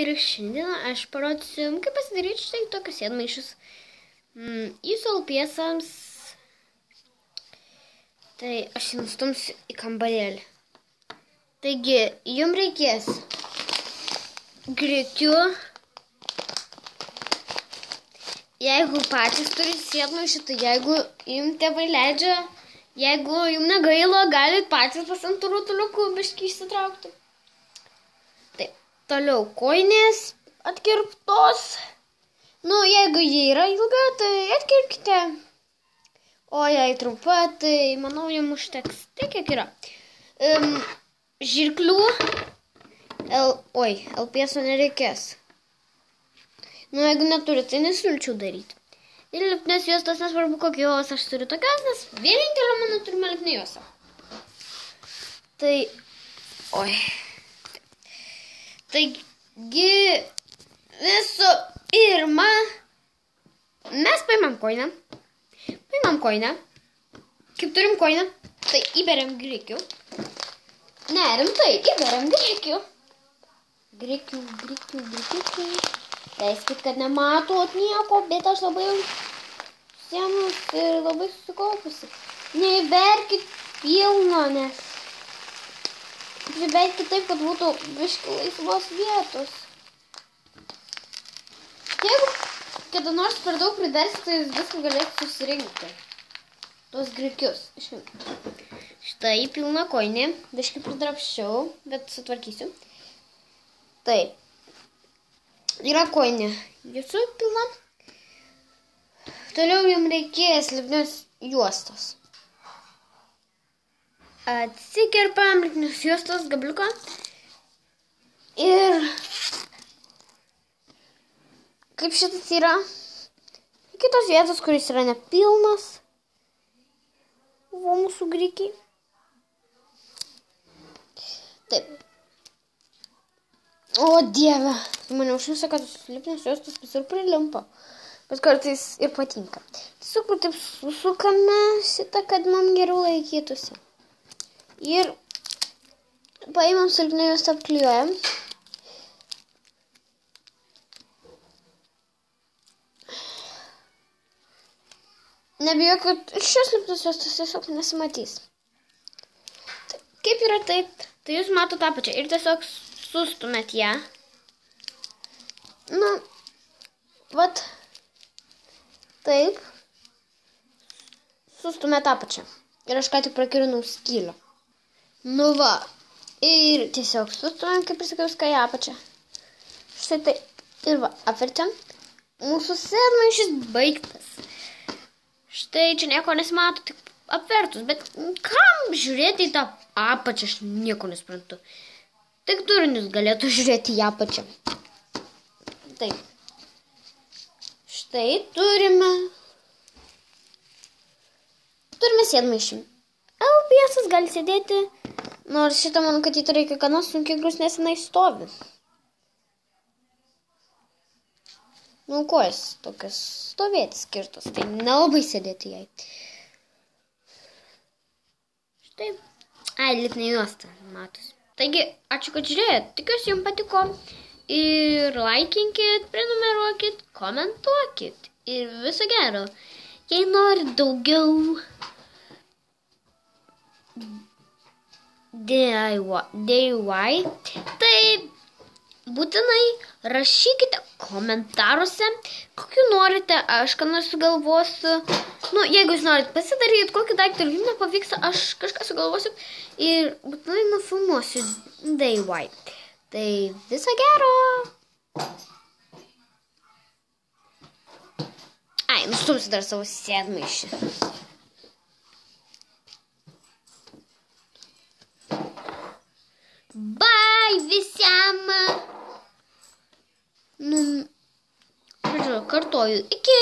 ir šiandien aš parodysiu, kaip pasidaryti štai tokius sėdmaišius įsolpiesams. Tai aš jį nustumsiu į kambarėlį. Taigi, jums reikės grikių. Jeigu patys turi sėdmaišį, tai jeigu jums tėvai leidžia, jeigu jums negaila, galit patys pasiimti rutuliukų biškį išsitraukti. Taip, toliau kojinės atkirptos. Jeigu jie yra ilga, tai atkirpkite. O jei trumpa, tai manau jums užteks. Tai kiek yra. Žirklių. Elpieso nereikės. Jeigu neturi, tai nesiūlyčiau daryti. Ir lipnės juostos, nesvarbu kokios aš turiu tokios, nes vienintelio mano turime lipnė juosta. Taigi, visų pirma, mes paimam koiną. Kaip turim koiną, tai įberiam grikių. Ne, rimtai, įberiam grikių. Grikių. Leiskit, kad nematot nieko, bet aš labai senas ir labai susikaupusi. Neįberkit pilno, nes įberkit taip, kad būtų biškį laisvos vietos. Jeigu kada nors per daug pridarsit, tai jūs viską galėsite susirinkti. Tos grikius. Štai pilna koinė. Biškį pridrapščiau, bet sutvarkysiu. Taip. Yra koinė. Jūsų pilna. Toliau jums reikės lipnios juostos. Atsikerpam lipnios juostos gabliuką. Ir kaip šitas yra. Kitos vietos, kuris yra nepilnas. Buvo mūsų grikiai. Taip. O dieve, mane užnisa, kad lipnės juostos visur prilimpa. Bet kartais ir patinka. Tiesiog taip susukame šitą, kad man geriau laikytųsi. Ir paimam silpnę juostą, apklijuojam. Nebijok, kad šios lipnės juostos tiesiog nesimatys. Kaip yra taip, tai jūs matot apačią ir tiesiog sustumėt ją. Vat taip. Sustumėt apačią. Ir aš ką tik prakirinau skylę. Ir tiesiog sustumėm, kaip ir sakiau, į apačią. Štai taip. Ir apverčiam. Mūsų sėdmaišis baigtas. Štai čia nieko nesimato, tik apvertus, bet kam žiūrėti į tą apačią, aš nieko nesprantu. Tik durnius galėtų žiūrėti į apačią. Taip. Štai turime sėdmaišį. Elpiesas gali sėdėti, nors šitą mano katytą reikia gana sunkiai grūs, nes jinai stovi. Kojas tokias stovėti skirtos, tai nelabai sėdėti jai. Štai. Lipnė juosta, matos. Taigi, ačiū, kad žiūrėjot. Tikiuosi jums patiko. Ir laikinkit, prenumeruokit, komentuokit. Ir viso gero. Jei norit daugiau DIY, tai būtinai rašykite komentaruose, kokiu norite, aš ką nors sugalvosiu. Jeigu jūs norit pasidaryti kokį daiktą ir jums nepavyksta, aš kažką sugalvosiu ir būtinai nufilmuosiu DIY. Tai viso gero. Nustumsiu dar savo sėdmaišį. Bye visiem! Kartuoju, iki!